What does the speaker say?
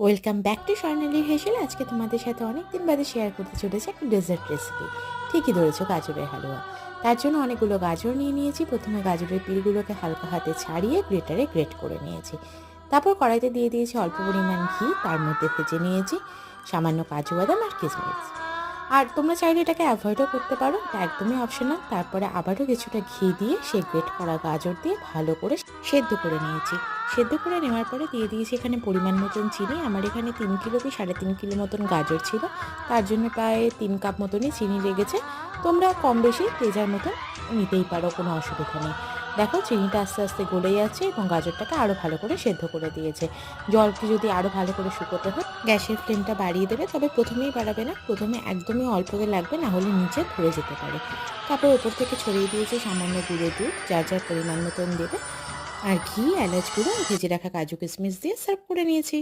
Welcome back to স্বর্ণালী হেসেল। আজকে তোমাদের সাথে অনেক দিন বাদে শেয়ার করতে চলেছে একটা ডেজার্ট রেসিপি। ঠিকই ধরেছো, গাজরের হালুয়া। তার জন্য অনেকগুলো গাজর নিয়ে নিয়েছি। প্রথমে গাজরের পিলগুলোকে হালকা হাতে ছাড়িয়ে গ্রেটারে গ্রেট করে নিয়েছি। তারপর কড়াইতে দিয়ে দিয়েছি অল্প পরিমাণ ঘি, তার মধ্যে ভেজে নিয়েছি সামান্য কাজু বাদাম আর কিশমিশ। আর তোমরা চাইলে এটাকে অ্যাভয়েডও করতে পারো, এটা একদমই অপশনাল। তারপরে আবারও কিছুটা ঘি দিয়ে সেই গ্রেট করা গাজর দিয়ে ভালো করে সেদ্ধ করে নিয়েছি। সেদ্ধ করে নেওয়ার পরে দিয়ে দিয়েছি এখানে পরিমাণ মতন চিনি। আমার এখানে 3 কিলো কি 3.5 কিলো মতন গাজর ছিল, তার জন্য প্রায় 3 কাপ মতনই চিনি লেগেছে। তোমরা কম বেশি তেজার মতন নিতেই পারো, কোনো অসুবিধা নেই। দেখো চিনিটা আস্তে আস্তে গলে যাচ্ছে এবং গাজরটাকে আরও ভালো করে সেদ্ধ করে দিয়েছে। জলটি যদি আরও ভালো করে শুকোতে হয় গ্যাসের ফ্লেমটা বাড়িয়ে দেবে, তবে প্রথমেই বাড়াবে না, প্রথমে একদমই অল্পকে লাগবে, না হলে নিচে ধরে যেতে পারে। তারপর ওপর থেকে ছড়িয়ে দিয়েছি সামান্য গুঁড়ো দুধ, যার যার পরিমাণ মতন দেবে। আর ঘি, এলাচ গুঁড়ো, ভেজে রাখা কাজু কিশমিশ দিয়ে সার্ভ করে নিয়েছি।